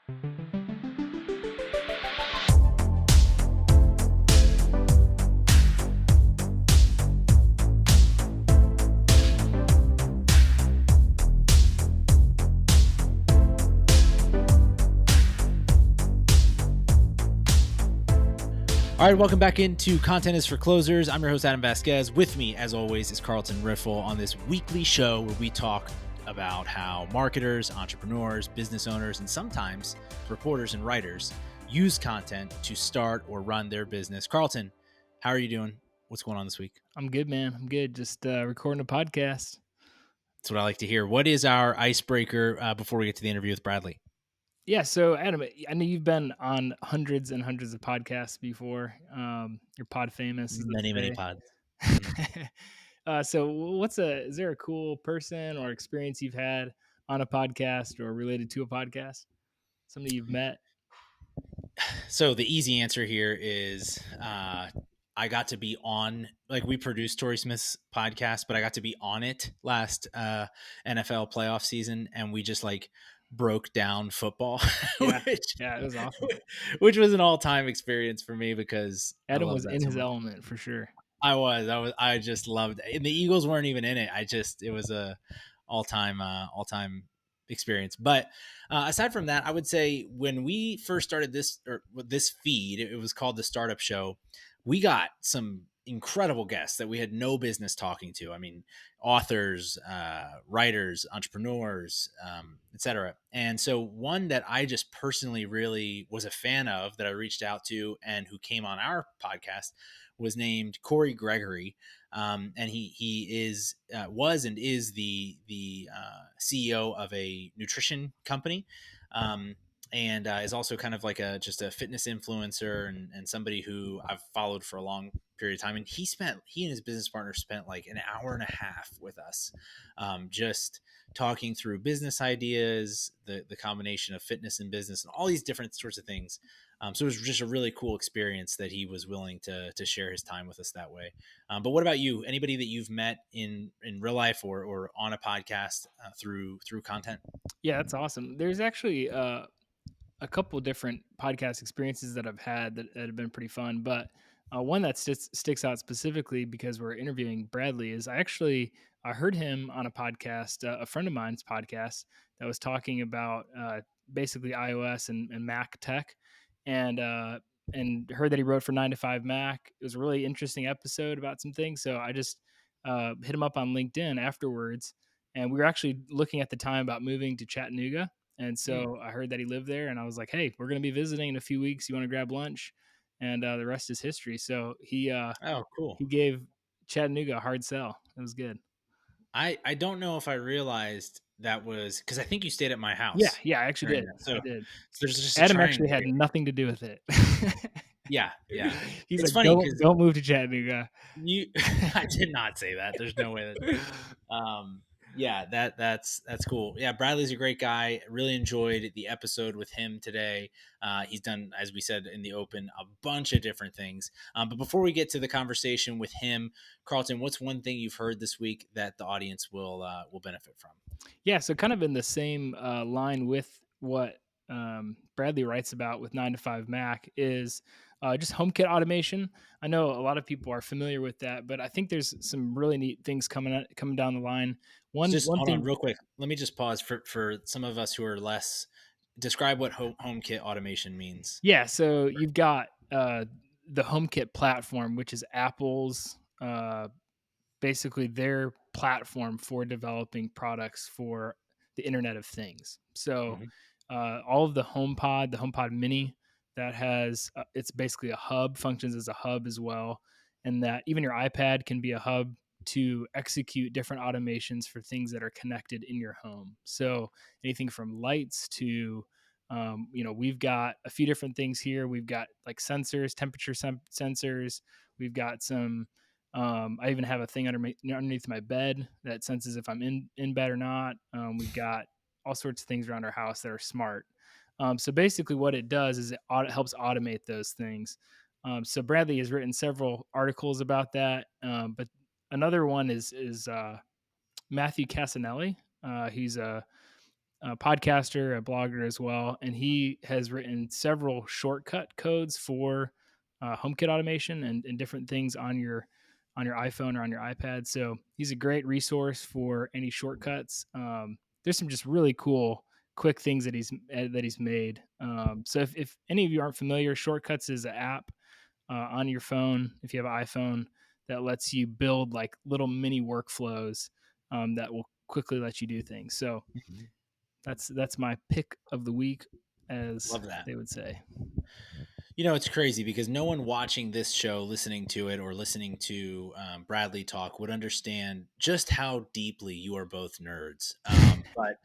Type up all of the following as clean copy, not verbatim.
All right, welcome back into Content is for Closers. I'm your host, Adam Vasquez. With me, as always, is Carlton Riffle on this weekly show where we talk about how marketers, entrepreneurs, business owners, and sometimes reporters and writers use content to start or run their business. Carlton, how are you doing? What's going on this week? I'm good, man. I'm good. Just recording a podcast. That's what I like to hear. What is our icebreaker before we get to the interview with Bradley? Yeah. So, Adam, I know you've been on hundreds and hundreds of podcasts before. You're pod famous, as Many, many they pods. say. So, is there a cool person or experience you've had on a podcast or related to a podcast? Somebody you've met? So the easy answer here is I got to be on, like, we produced Torrey Smith's podcast, but I got to be on it last NFL playoff season, and we just like broke down football, Yeah. which, Yeah, it was awesome. which was an all-time experience for me because I Adam love was that in so his much. element for sure. I just loved it. And the Eagles weren't even in it. It was a all-time experience. But aside from that, I would say when we first started this feed, it was called the Startup Show. We got some incredible guests that we had no business talking to. I mean, authors, writers, entrepreneurs, etc. And so one that I just personally really was a fan of that I reached out to and who came on our podcast was named Corey Gregory. And he is was and is the CEO of a nutrition company, and is also kind of like just a fitness influencer and somebody who I've followed for a long period of time. And he and his business partner spent like an hour and a half with us, just talking through business ideas, the combination of fitness and business, and all these different sorts of things. So it was just a really cool experience that he was willing to share his time with us that way. But what about you? Anybody that you've met in real life or on a podcast through content? Yeah, that's awesome. There's actually a couple different podcast experiences that I've had that have been pretty fun, but one that sticks out specifically because we're interviewing Bradley is I heard him on a podcast, a friend of mine's podcast that was talking about basically iOS and Mac tech, and heard that he wrote for 9 to 5 Mac. It was a really interesting episode about some things, so I just hit him up on LinkedIn afterwards, and we were actually looking at the time about moving to Chattanooga. And so I heard that he lived there, and I was like, "Hey, we're going to be visiting in a few weeks. You want to grab lunch?" And the rest is history. So Oh, cool. he gave Chattanooga a hard sell. It was good. I don't know if I realized that was because I think you stayed at my Yeah, house I actually during did. that. So, I did. there's just a Adam actually triangle had here. nothing to do with it. Yeah. He's It's like, funny because don't move to Chattanooga. I did not say that. There's no way that. Yeah, that's cool. Yeah, Bradley's a great guy. Really enjoyed the episode with him today. He's done, as we said in the open, a bunch of different things. But before we get to the conversation with him, Carlton, what's one thing you've heard this week that the audience will benefit from? Yeah, so kind of in the same line with what Bradley writes about with 9 to 5 Mac is just HomeKit automation. I know a lot of people are familiar with that, but I think there's some really neat things coming down the line. Just One hold on thing, real quick. Let me just pause for some of us who are less. Describe what HomeKit automation means. yeah. So you've got the HomeKit platform, which is Apple's basically their platform for developing products for the Internet of Things. So Mm-hmm. all of the HomePod Mini, that has it's basically a hub, functions as a hub as well, and that even your iPad can be a hub to execute different automations for things that are connected in your home. So anything from lights to we've got a few different things here. We've got like sensors, temperature sensors. We've got some I even have a thing underneath my bed that senses if I'm in bed or not. We've got all sorts of things around our house that are smart. So basically, what it does is it helps automate those things. So Bradley has written several articles about that, but another one is Matthew Casanelli. He's a podcaster, a blogger as well, and he has written several shortcut codes for HomeKit automation and different things on your iPhone or on your iPad. So he's a great resource for any shortcuts. There's some just really cool, quick things that he's made. So if any of you aren't familiar, Shortcuts is an app on your phone if you have an iPhone that lets you build like little mini workflows that will quickly let you do things. So Mhm. that's my pick of the week, as Love that. they would say. It's crazy because no one watching this show, listening to it, or listening to Bradley talk would understand just how deeply you are both nerds. But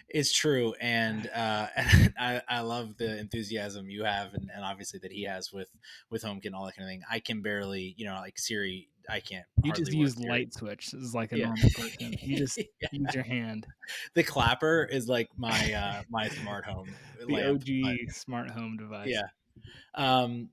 it's true, and I love the enthusiasm you have, and obviously that he has with HomeKit and all that kind of thing. I can barely, like Siri, I can't You just hardly work use Siri. light switch as like a Yeah, normal person. You just yeah. use your hand. The clapper is like my smart home The lamp, but OG smart home device. yeah.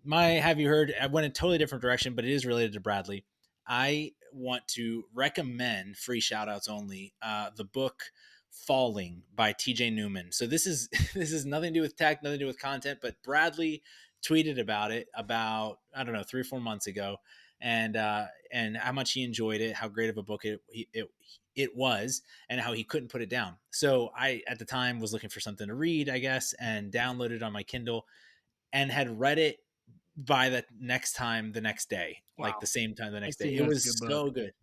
My have you heard? I went a totally different direction, but it is related to Bradley. I want to recommend free shout outs only. The book Falling by TJ Newman. So this is this is nothing to do with tech, nothing to do with content, but Bradley tweeted about it about, I don't know, 3 or 4 months ago, and how much he enjoyed it, how great of a book it was, and how he couldn't put it down. So I at the time was looking for something to read, I guess, and downloaded it on my Kindle and had read it by the next day, like the Wow. same time the next Next day. thing you It know, it's a was good book. so good. Is it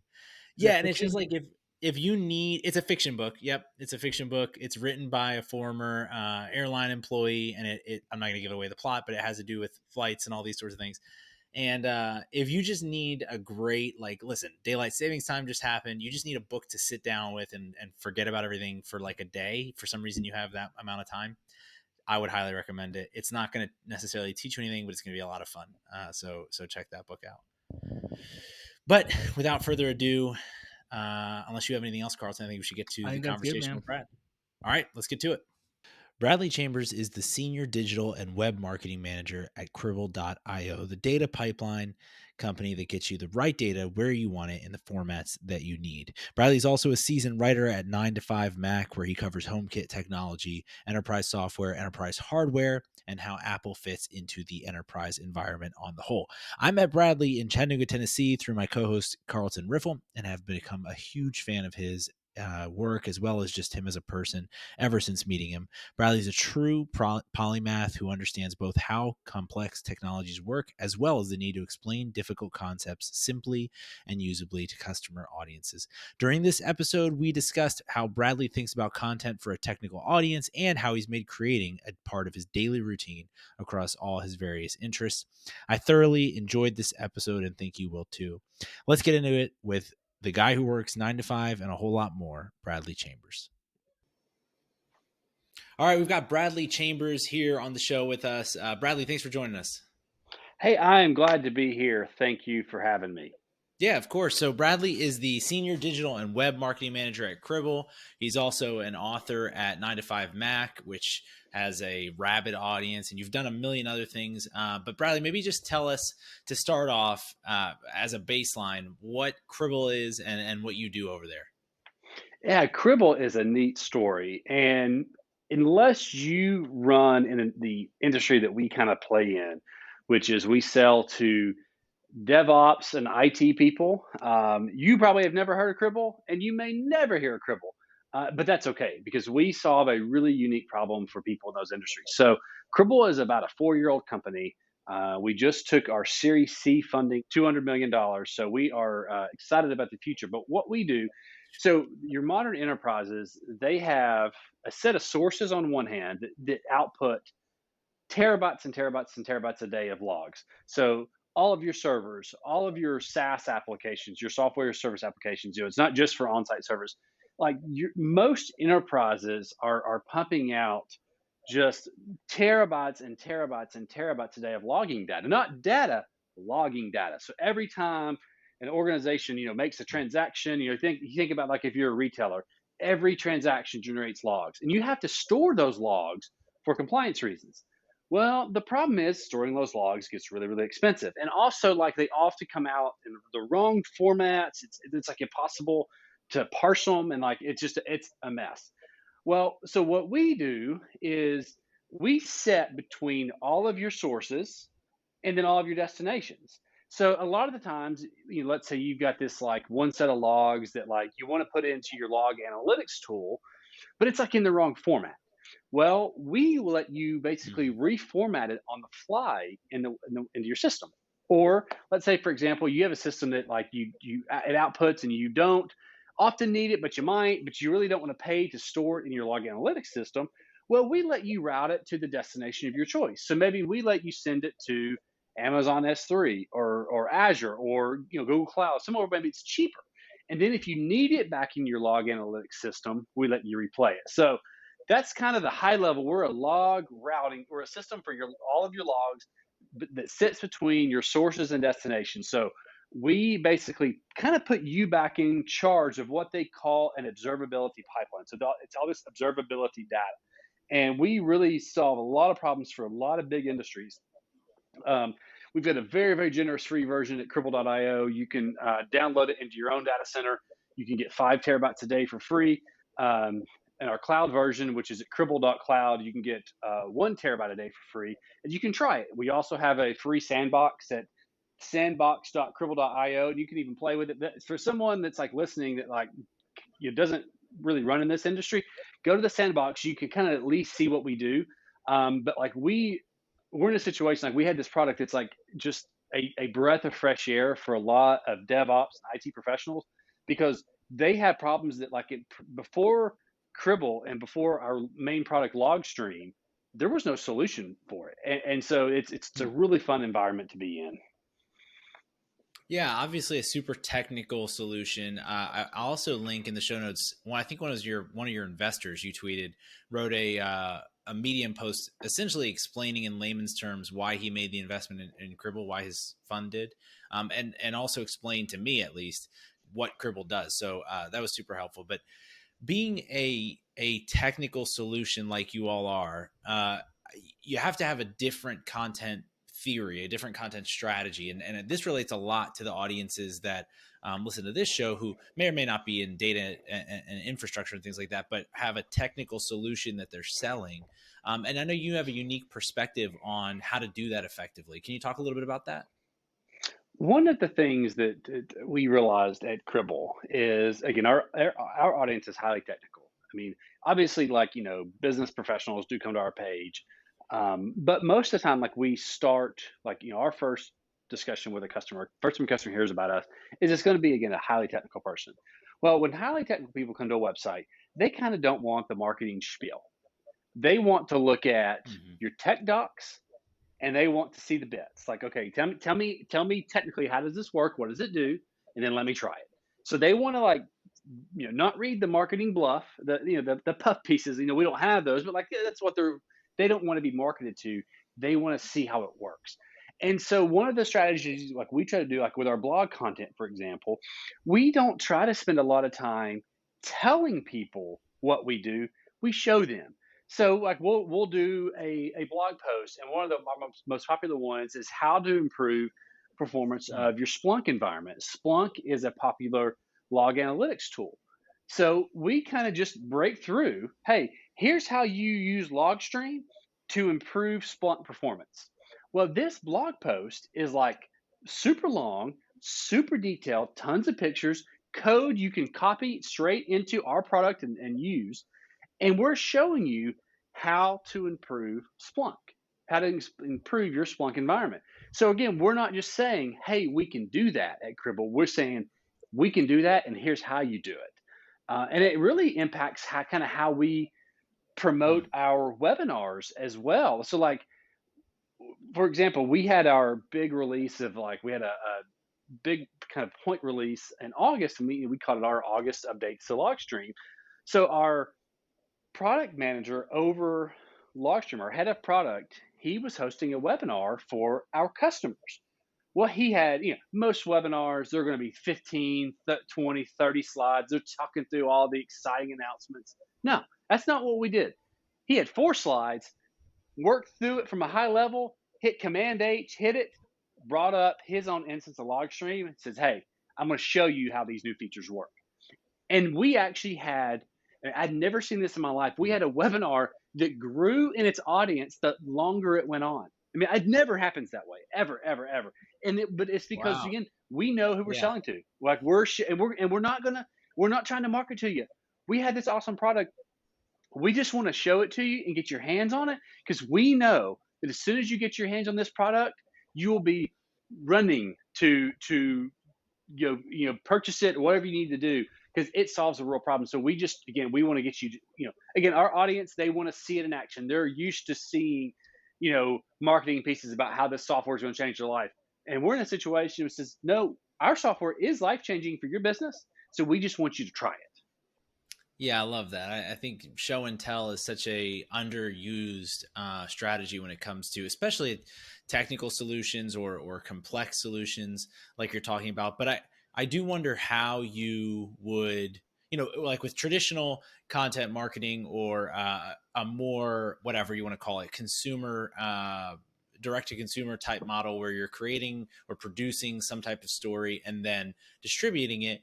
Yeah, and it's just fiction? like if you need, it's a fiction book. Yep, it's a fiction book. It's written by a former airline employee, and I'm not going to give away the plot, but it has to do with flights and all these sorts of things. And if you just need a great, like, listen, daylight savings time just happened. You just need a book to sit down with and forget about everything for like a day. For some reason, you have that amount of time. I would highly recommend it. It's not going to necessarily teach you anything, but it's going to be a lot of fun. So check that book out. But without further ado, unless you have anything else, Carlton, I think we should get to I the think that's good, conversation man. with Brad. All right, let's get to it. Bradley Chambers is the Senior Digital and Web Marketing Manager at Cribble.io, the data pipeline company that gets you the right data where you want it in the formats that you need. Bradley's also a seasoned writer at 9 to 5 Mac, where he covers HomeKit technology, enterprise software, enterprise hardware, and how Apple fits into the enterprise environment on the whole. I met Bradley in Chattanooga, Tennessee through my co host, Carlton Riffle, and have become a huge fan of his work as well as just him as a person ever since meeting him. Bradley's a true polymath who understands both how complex technologies work as well as the need to explain difficult concepts simply and usably to customer audiences. During this episode, we discussed how Bradley thinks about content for a technical audience and how he's made creating a part of his daily routine across all his various interests. I thoroughly enjoyed this episode and think you will too. Let's get into it with the guy who works 9 to 5 and a whole lot more, Bradley Chambers. All right, we've got Bradley Chambers here on the show with us. Bradley, thanks for joining us. Hey, I am glad to be here. Thank you for having me. Yeah, of course. So Bradley is the Senior Digital and Web Marketing Manager at Cribble. He's also an author at 9 to 5 Mac, which has a rabid audience, and you've done a million other things. But Bradley, maybe just tell us to start off as a baseline what Cribble is and what you do over there. Yeah, Cribble is a neat story. And unless you run in the industry that we kind of play in, which is we sell to DevOps and IT people, you probably have never heard of Cribble and you may never hear of Cribble. But that's okay because we solve a really unique problem for people in those industries. So, Cribble is about a 4-year-old company. We just took our Series C funding, $200 million. So, we are excited about the future. But what we do, so your modern enterprises, they have a set of sources on one hand that output terabytes and terabytes and terabytes a day of logs. So all of your servers, all of your SaaS applications, your software service applications, it's not just for on-site servers. Like most enterprises are pumping out just terabytes and terabytes and terabytes a day of logging data, not data, logging data. So every time an organization, makes a transaction, you think about like if you're a retailer, every transaction generates logs, and you have to store those logs for compliance reasons. Well, the problem is storing those logs gets really, really expensive. And also, like, they often come out in the wrong formats. It's like impossible to parse them. And like, it's a mess. Well, so what we do is we set between all of your sources and then all of your destinations. So a lot of the times, let's say you've got this like one set of logs that like you want to put into your log analytics tool, but it's like in the wrong format. Well, we will let you basically Mhm. reformat it on the fly into your system. Or let's say, for example, you have a system that like it outputs and you don't often need it, but you might, but you really don't want to pay to store it in your log analytics system. Well, we let you route it to the destination of your choice. So maybe we let you send it to Amazon S3 or Azure or Google Cloud, somewhere maybe it's cheaper. And then if you need it back in your log analytics system, we let you replay it. So that's kind of the high level. We're a log routing, we're a system for your all of your logs that sits between your sources and destinations. So we basically kind of put you back in charge of what they call an observability pipeline. So it's all this observability data. And we really solve a lot of problems for a lot of big industries. Um, we've got a very, very generous free version at cribble.io. You can download it into your own data center. You can get 5 terabytes a day for free. And our cloud version, which is at cribble.cloud, you can get 1 terabyte a day for free. And you can try it. We also have a free sandbox at sandbox.cribble.io. And you can even play with it. For someone that's like listening that like doesn't really run in this industry, go to the sandbox. You can kind of at least see what we do. But like we're in a situation like we had this product that's like just a breath of fresh air for a lot of DevOps and IT professionals because they had problems that like before Cribble and before our main product Logstream, there was no solution for it. And so it's a really fun environment to be in. Yeah, obviously a super technical solution. I'll also link in the show notes. Well, I think one of your investors you tweeted wrote a Medium post essentially explaining in layman's terms why he made the investment in Cribble, why his fund did, and also explained to me at least what Cribble does. So that was super helpful. But being a technical solution like you all are, you have to have a different content theory, a different content strategy, and this relates a lot to the audiences that listen to this show who may or may not be in data and infrastructure and things like that, but have a technical solution that they're selling. And I know you have a unique perspective on how to do that effectively. Can you talk a little bit about that? One of the things that we realized at Cribble is, again, our audience is highly technical. I mean, obviously, like, business professionals do come to our page. But most of the time, like, we start, like, our first discussion with a customer, first time a customer hears about us, is it's going to be, again, a highly technical person. Well, when highly technical people come to a website, they kind of don't want the marketing spiel. They want to look at Mm-hmm. your tech docs and they want to see the bits. Like, okay, tell me technically how does this work? What does it do? And then let me try it. So they want to like, not read the marketing bluff, the puff pieces. We don't have those, but like that's what they don't want to be marketed to. They want to see how it works. And so one of the strategies like we try to do, like with our blog content, for example, we don't try to spend a lot of time telling people what we do. We show them. So like we'll do a blog post, and one of the most popular ones is how to improve performance of your Splunk environment. Splunk is a popular log analytics tool. So we kind of just break through, hey, here's how you use Logstream to improve Splunk performance. Well, this blog post is like super long, super detailed, tons of pictures, code you can copy straight into our product and use. And we're showing you how to improve Splunk, how to improve your Splunk environment. So again, we're not just saying, hey, we can do that at Cribble. We're saying we can do that, and here's how you do it. And it really impacts how we promote our webinars as well. So like, for example, we had our big release of like, we had a big kind of point release in August, and we called it our August update to Logstream. So our product manager over Logstream, our head of product, he was hosting a webinar for our customers. Well, he had, most webinars, they're going to be 15, 20, 30 slides. They're talking through all the exciting announcements. No, that's not what we did. He had 4 slides, worked through it from a high level, hit Command H, hit it, brought up his own instance of Logstream and says, hey, I'm going to show you how these new features work. And we actually had I'd never seen this in my life. We had a webinar that grew in its audience the longer it went on. I mean, it never happens that way, ever, ever, ever. But it's because Wow. again, we know who we're Yeah. selling to. Like we're not trying to market to you. We had this awesome product. We just want to show it to you and get your hands on it because we know that as soon as you get your hands on this product, you will be running to purchase it, whatever you need to do, because it solves a real problem. So we just, again, we want to get you, again, our audience, they want to see it in action. They're used to seeing, marketing pieces about how this software is going to change their life. And we're in a situation that says, no, our software is life changing for your business. So we just want you to try it. Yeah, I love that. I think show and tell is such a underused strategy when it comes to, especially technical solutions or complex solutions like you're talking about. But I do wonder how you would, like with traditional content marketing or a more, whatever you want to call it, consumer, direct to consumer type model where you're creating or producing some type of story and then distributing it.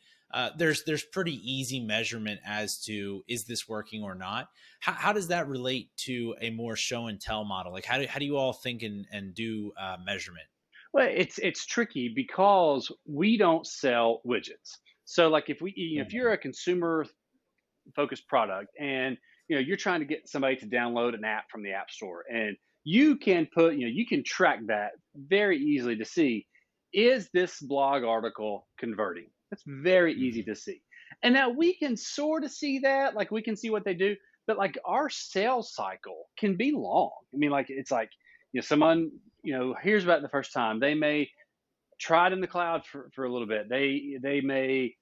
There's pretty easy measurement as to is this working or not. How does that relate to a more show and tell model? Like how do you all think and do measurement? Well, it's tricky because we don't sell widgets. So like if you're a consumer focused product and you're trying to get somebody to download an app from the app store, and you can you can track that very easily to see, is this blog article converting? That's very easy Mm-hmm. to see. And now we can sort of see that, like we can see what they do, but like our sales cycle can be long. I mean, like it's like someone hears about it the first time. They may try it in the cloud for a little bit. They may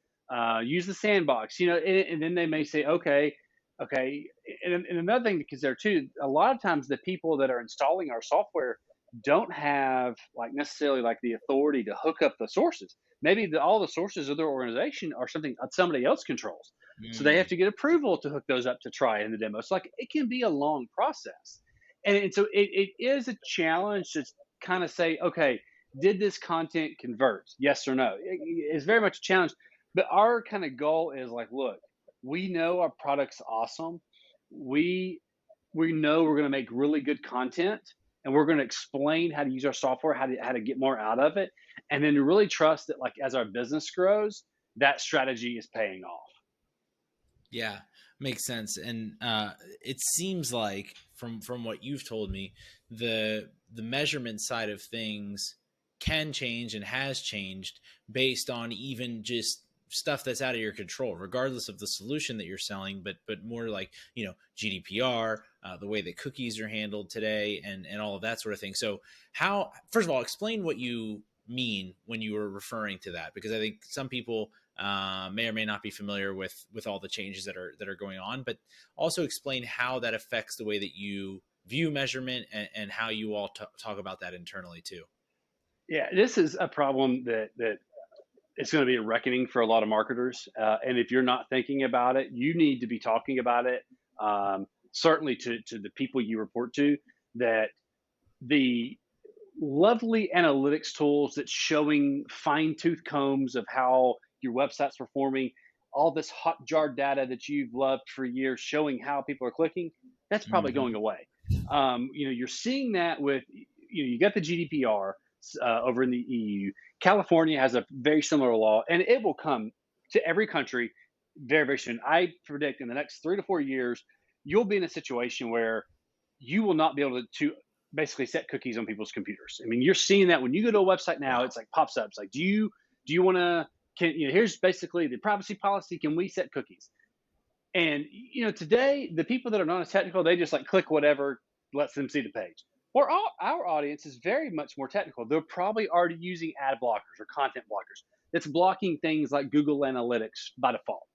use the sandbox, and then they may say, okay. And another thing to consider too, a lot of times the people that are installing our software don't have like necessarily like the authority to hook up the sources. Maybe all the sources of their organization are something somebody else controls. So they have Mm. to get approval to hook those up to try in the demo. So like it can be a long process. And so it is a challenge to kind of say, okay, did this content convert? Yes or no? It's very much a challenge. But our kind of goal is like, look, we know our product's awesome. We we know we're going to make really good content, and we're going to explain how to use our software, how to get more out of it, and then to really trust that like as our business grows, that strategy is paying off. Yeah, makes sense. And it seems like from what you've told me, the measurement side of things can change and has changed based on even just stuff that's out of your control, regardless of the solution that you're selling, but more like GDPR, the way that cookies are handled today, and all of that sort of thing. So how, first of all, explain what you mean when you were referring to that, because I think some people may or may not be familiar with all the changes that are going on, but also explain how that affects the way that you view measurement and how you all talk about that internally too. Yeah, this is a problem that it's going to be a reckoning for a lot of marketers. And if you're not thinking about it, you need to be talking about it. Certainly to the people you report to, that the lovely analytics tools that's showing fine tooth combs of how your website's performing, all this hot jar data that you've loved for years showing how people are clicking, that's probably going Mm-hmm. away. You're seeing that with, you got the GDPR over in the EU. California has a very similar law, and it will come to every country very, very soon. I predict in the next 3 to 4 years, you'll be in a situation where you will not be able to basically set cookies on people's computers. I mean, you're seeing that when you go to a website now, Wow. it's like pops up. It's like, do you want to? Can here's basically the privacy policy. Can we set cookies? And today the people that are not as technical, they just like click whatever lets them see the page. Or our audience is very much more technical. They're probably already using ad blockers or content blockers that's blocking things like Google Analytics by default.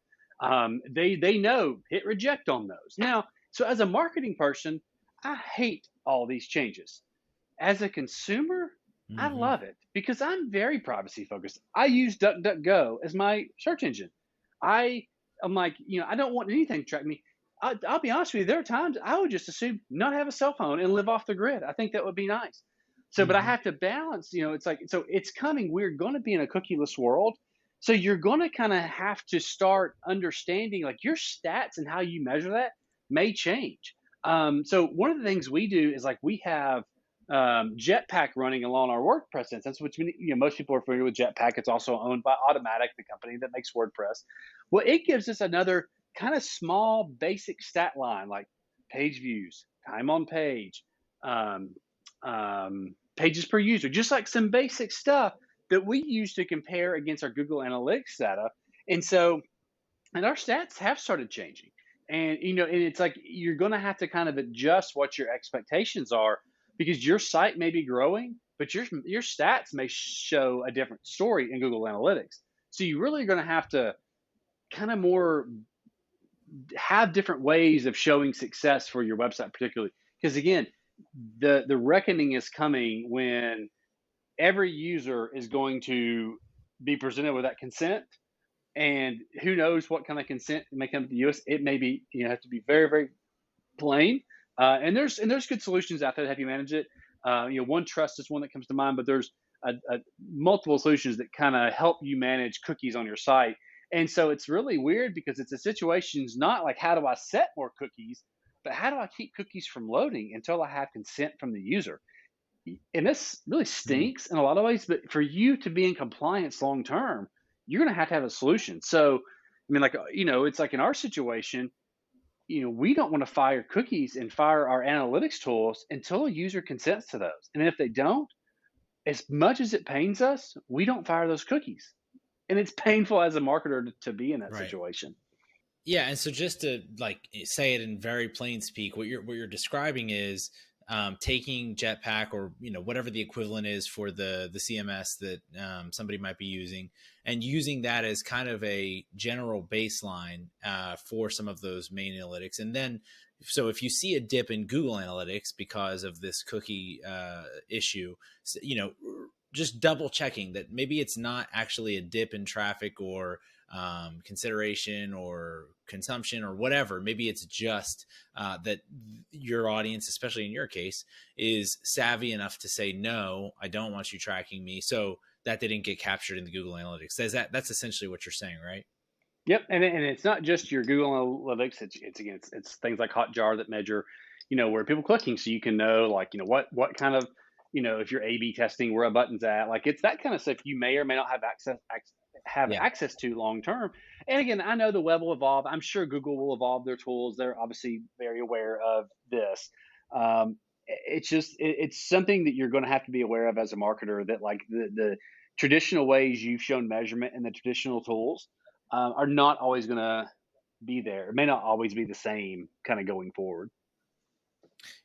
They know hit reject on those now. So as a marketing person, I hate all these changes. As a consumer, I Mm-hmm. love it because I'm very privacy focused. I use DuckDuckGo as my search engine. I am like, I don't want anything to track me. I'll be honest with you. There are times I would just assume not have a cell phone and live off the grid. I think that would be nice. So, but I Mm-hmm. have to balance. It's like, so it's coming. We're going to be in a cookieless world. So you're going to kind of have to start understanding like your stats and how you measure that may change. So one of the things we do is like we have Jetpack running along our WordPress instance, which most people are familiar with Jetpack. It's also owned by Automatic, the company that makes WordPress. Well, it gives us another kind of small basic stat line like page views, time on page, um, pages per user, just like some basic stuff that we use to compare against our Google Analytics data. And so, and our stats have started changing. And and it's like you're going to have to kind of adjust what your expectations are because your site may be growing, but your stats may show a different story in Google Analytics. So you really are going to have to kind of more have different ways of showing success for your website, particularly because again, the reckoning is coming when every user is going to be presented with that consent, and who knows what kind of consent may come to the US. It may be have to be very very plain, and there's good solutions out there to help you manage it. One Trust is one that comes to mind, but there's multiple solutions that kind of help you manage cookies on your site. And so it's really weird because it's a situation's not like how do I set more cookies, but how do I keep cookies from loading until I have consent from the user. And this really Mm. stinks in a lot of ways, but for you to be in compliance long term, you're going to have a solution. So, I mean, like, it's like in our situation, we don't want to fire cookies and fire our analytics tools until a user consents to those. And if they don't, as much as it pains us, we don't fire those cookies. And it's painful as a marketer to be in that Right. situation. Yeah, and so just to like say it in very plain speak, what you're describing is taking Jetpack or whatever the equivalent is for the CMS that somebody might be using, and using that as kind of a general baseline for some of those main analytics, and then so if you see a dip in Google Analytics because of this cookie issue, just double checking that maybe it's not actually a dip in traffic or consideration or consumption or whatever. Maybe it's just that your audience, especially in your case, is savvy enough to say, no, I don't want you tracking me. So that didn't get captured in the Google Analytics. That's essentially what you're saying, right? Yep, and it's not just your Google Analytics. It's again, it's things like Hotjar that measure, where people clicking, so you can know like what kind of, if you're A/B testing where a button's at. Like it's that kind of stuff you may or may not have Yeah. access to long term. And again, I know the web will evolve. I'm sure Google will evolve their tools. They're obviously very aware of this. It's just it's something that you're going to have to be aware of as a marketer. That like the traditional ways you've shown measurement and the traditional tools are not always going to be there. It may not always be the same kind of going forward.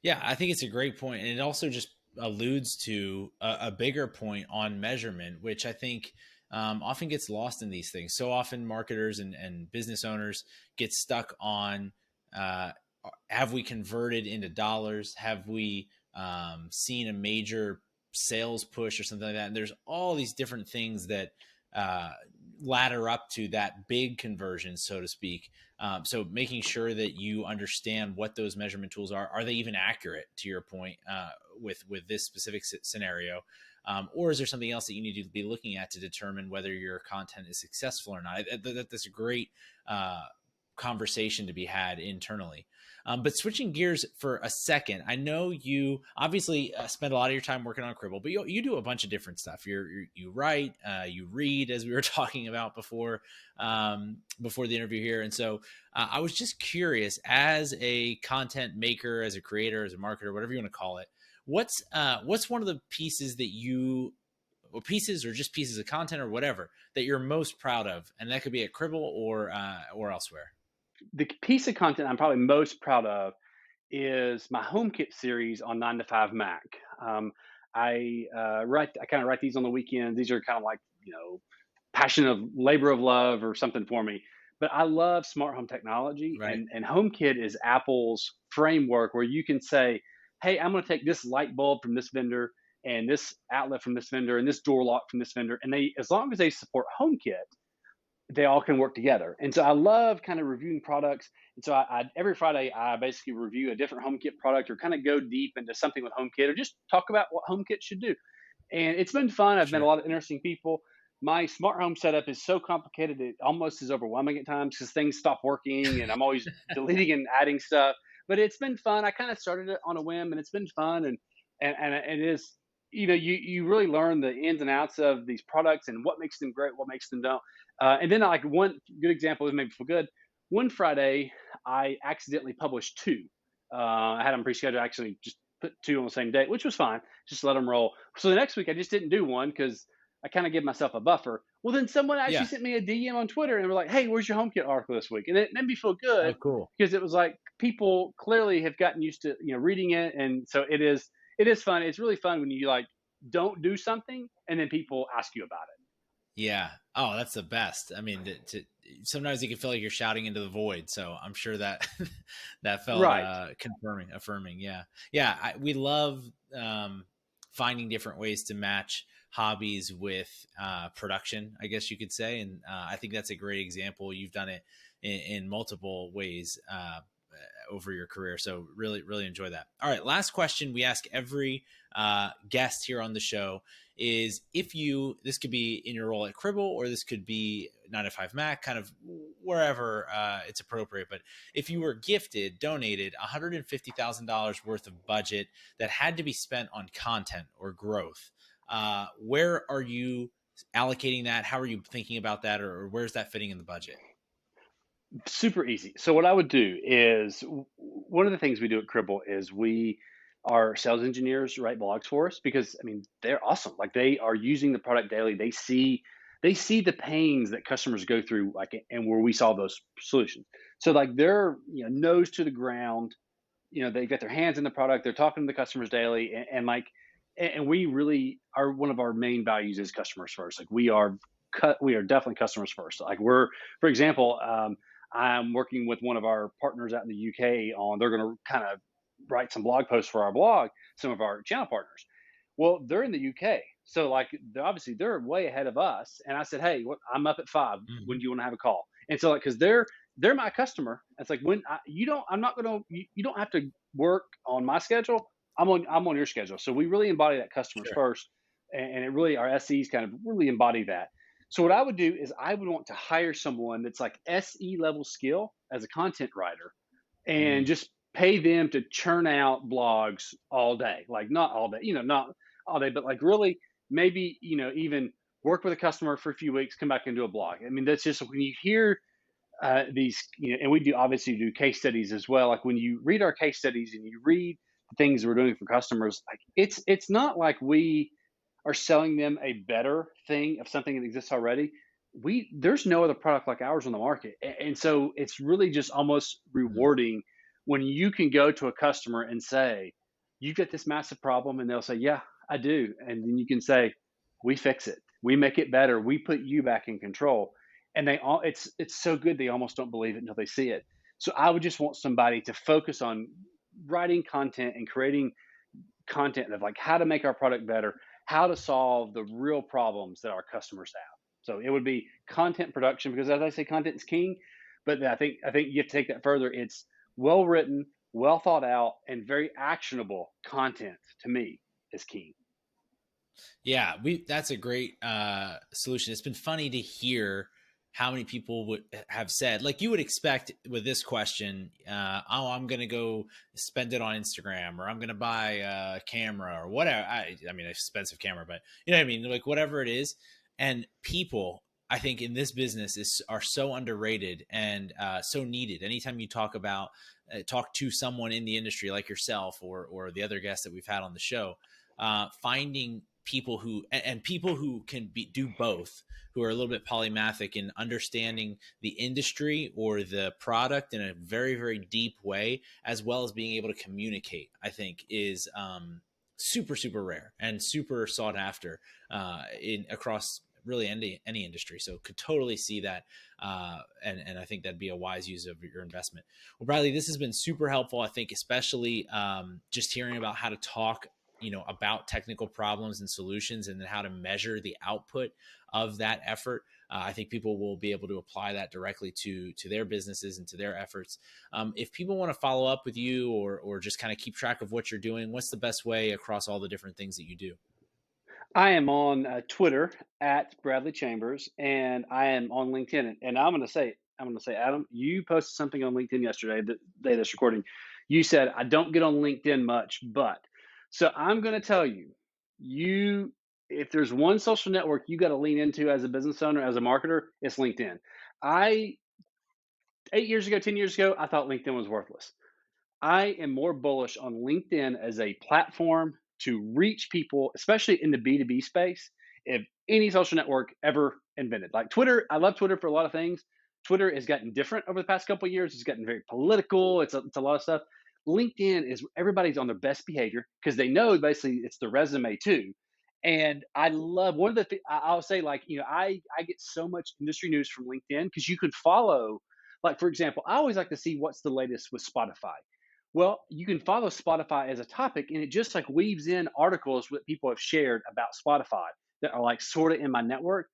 Yeah, I think it's a great point, and it also just alludes to a bigger point on measurement, which I think often gets lost in these things. So often, marketers and business owners get stuck on: have we converted into dollars? Have we seen a major sales push or something like that? And there's all these different things that uh, ladder up to that big conversion, so to speak. So making sure that you understand what those measurement tools are they even accurate to your point with this specific scenario, or is there something else that you need to be looking at to determine whether your content is successful or not? That's a great conversation to be had internally. But switching gears for a second, I know you obviously spend a lot of your time working on Cribble, but you do a bunch of different stuff. You write, you read, as we were talking about before the interview here, and so I was just curious, as a content maker, as a creator, as a marketer, whatever you want to call it, what's one of the pieces that you or pieces or just pieces of content or whatever that you're most proud of, and that could be at Cribble or elsewhere. The piece of content I'm probably most proud of is my HomeKit series on 9 to 5 Mac. I kind of write these on the weekends. These are kind of like, passion of labor of love or something for me. But I love smart home technology, Right. and HomeKit is Apple's framework where you can say, hey, I'm going to take this light bulb from this vendor and this outlet from this vendor and this door lock from this vendor. And they, as long as they support HomeKit, they all can work together. And so I love kind of reviewing products. And so I every Friday I basically review a different HomeKit product or kind of go deep into something with HomeKit or just talk about what HomeKit should do. And it's been fun. I've met a Sure. lot of interesting people. my smart home setup is so complicated it almost is overwhelming at times because things stop working and I'm always deleting and adding stuff. But it's been fun. I kind of started it on a whim, and it's been fun, and it is. You really learn the ins and outs of these products and what makes them great, what makes them don't. And then like one good example is maybe for good. One Friday, I accidentally published two. I had them pre-scheduled. Actually, just put two on the same date, which was fine. Just let them roll. So the next week, I just didn't do one because I kind of give myself a buffer. Well, then someone actually Yeah. sent me a DM on Twitter and were like, "Hey, where's your HomeKit article this week?" And it made me feel Oh, good cool. because it was like people clearly have gotten used to reading it, and so it is fun. It's really fun when you like don't do something and then people ask you about it. Yeah. Oh, that's the best. I mean, sometimes you can feel like you're shouting into the void. So I'm sure that that felt Right. confirming, affirming. Yeah. Yeah. We love finding different ways to match hobbies with production, I guess you could say. And I think that's a great example. You've done it in multiple ways over your career. So really, really enjoy that. All right. Last question we ask every guest here on the show is if you, this could be in your role at Cribble, or this could be 9 to 5 Mac, kind of wherever it's appropriate. But if you were donated $150,000 worth of budget that had to be spent on content or growth, where are you allocating that? How are you thinking about that? Or where's that fitting in the budget? Super easy. So what I would do is one of the things we do at Cribble is our sales engineers write blogs for us because I mean they're awesome. Like they are using the product daily. They see the pains that customers go through, like and where we solve those solutions. So like they're nose to the ground. They've got their hands in the product. They're talking to the customers daily, and like and we really are one of our main values is customers first. Like we are definitely customers first. Like for example, I'm working with one of our partners out in the UK on they're going to kind of write some blog posts for our blog, some of our channel partners. Well, they're in the UK. So like obviously they're way ahead of us. And I said, "Hey, I'm up at 5. When Mm-hmm. do you want to have a call?" And so like cuz they're my customer. It's like when I'm not going to you don't have to work on my schedule. I'm on your schedule. So we really embody that customers Sure. first, and it really our SEs kind of really embody that. So what I would do is I would want to hire someone that's like SE level skill as a content writer and Mm, just pay them to churn out blogs all day. Like not all day, not all day, but like really maybe, even work with a customer for a few weeks, come back and do a blog. I mean, that's just when you hear these, and we do obviously do case studies as well. Like when you read our case studies and you read the things we're doing for customers, like it's not like we are selling them a better thing of something that exists already. There's no other product like ours on the market, and so it's really just almost mm. rewarding when you can go to a customer and say, "You get this massive problem," and they'll say, "Yeah, I do," and then you can say, "We fix it. We make it better. We put you back in control." And it's so good they almost don't believe it until they see it. So I would just want somebody to focus on writing content and creating content of like how to make our product better, how to solve the real problems that our customers have. So it would be content production because as I say, content is king. But I think you have to take that further. It's well written, well thought out, and very actionable content to me is key. Yeah, we that's a great solution. It's been funny to hear how many people would have said, like you would expect with this question, oh, I'm going to go spend it on Instagram, or I'm going to buy a camera or whatever. I mean, expensive camera, but you know what I mean? Like whatever it is. And people, I think in this business are so underrated and so needed. Anytime you talk to someone in the industry like yourself or the other guests that we've had on the show, finding people who and people who can do both, who are a little bit polymathic in understanding the industry or the product in a very very deep way, as well as being able to communicate, I think is super super rare and super sought after in across really any industry. So could totally see that, and I think that'd be a wise use of your investment. Well, Bradley, this has been super helpful. I think especially just hearing about how to talk about technical problems and solutions, and then how to measure the output of that effort. I think people will be able to apply that directly to their businesses and to their efforts. If people want to follow up with you or just kind of keep track of what you're doing, what's the best way across all the different things that you do? I am on Twitter at Bradley Chambers, and I am on LinkedIn. And I'm going to say, Adam, you posted something on LinkedIn yesterday, the day of this recording. You said I don't get on LinkedIn much, but so I'm going to tell you, you if there's one social network you got to lean into as a business owner, as a marketer, it's LinkedIn. I 8 years ago, 10 years ago, I thought LinkedIn was worthless. I am more bullish on LinkedIn as a platform to reach people, especially in the B2B space, if any social network ever invented. Like Twitter, I love Twitter for a lot of things. Twitter has gotten different over the past couple of years. It's gotten very political. It's a lot of stuff. LinkedIn is everybody's on their best behavior because they know basically it's the resume too. And I love one of the I'll say, like, I get so much industry news from LinkedIn because you could follow, like, for example, I always like to see what's the latest with Spotify. Well, you can follow Spotify as a topic, and it just like weaves in articles that people have shared about Spotify that are like sort of in my network.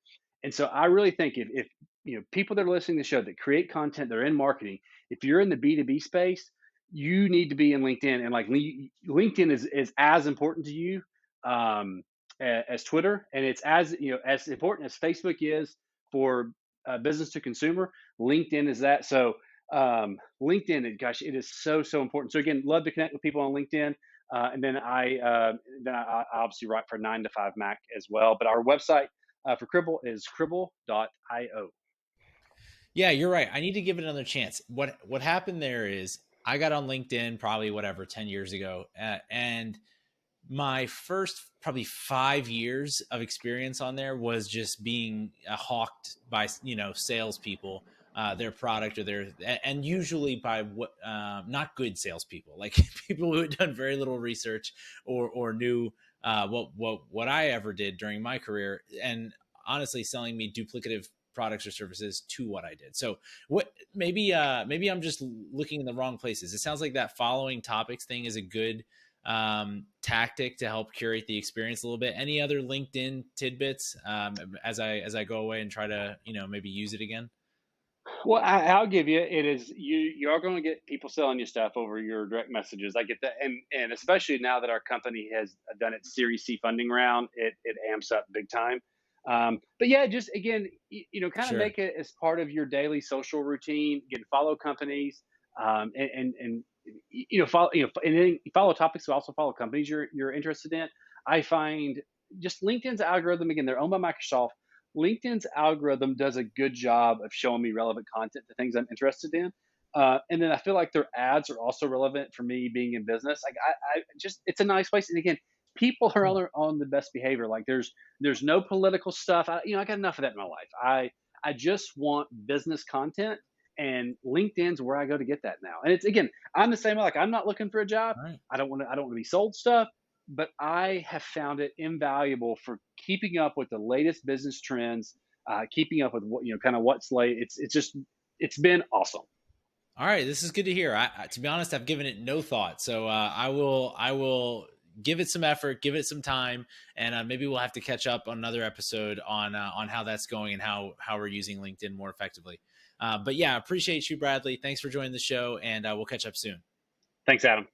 And so I really think if people that are listening to the show that create content, they're in marketing, if you're in the B2B space, you need to be in LinkedIn. And like LinkedIn is as important to you um, as Twitter, and it's as important as Facebook is for business to consumer. LinkedIn is that. So LinkedIn, gosh, it is so important. So again, love to connect with people on LinkedIn. And then I obviously write for 9to5Mac as well. But our website for Cribble is cribble.io. Yeah, you're right. I need to give it another chance. What happened there is I got on LinkedIn probably whatever 10 years ago, and my first probably 5 years of experience on there was just being hawked by salespeople, their product or their, and usually by what not good salespeople, like people who had done very little research or knew what I ever did during my career, and honestly selling me duplicative products or services to what I did. So what maybe I'm just looking in the wrong places. It sounds like that following topics thing is a good tactic to help curate the experience a little bit. Any other LinkedIn tidbits as I go away and try to maybe use it again? Well, I'll give you. It is you are going to get people selling you stuff over your direct messages. I get that, and especially now that our company has done its Series C funding round, it amps up big time. But yeah, just again, kind of Sure. make it as part of your daily social routine. Again, follow companies, and follow and then follow topics. But also follow companies you're interested in. I find just LinkedIn's algorithm, again, they're owned by Microsoft. LinkedIn's algorithm does a good job of showing me relevant content to things I'm interested in. And then I feel like their ads are also relevant for me being in business. Like I just, it's a nice place. And again, people are on the best behavior. Like there's no political stuff. I got enough of that in my life. I just want business content, and LinkedIn's where I go to get that now. And it's, again, I'm the same way. Like, I'm not looking for a job. All right. I don't want to be sold stuff, but I have found it invaluable for keeping up with the latest business trends, keeping up with what, kind of what's late. It's been awesome. All right, this is good to hear. To be honest, I've given it no thought, so I will give it some effort, give it some time, and maybe we'll have to catch up on another episode on how that's going and how we're using LinkedIn more effectively. But yeah, appreciate you, Bradley. Thanks for joining the show, and we'll catch up soon. Thanks, Adam.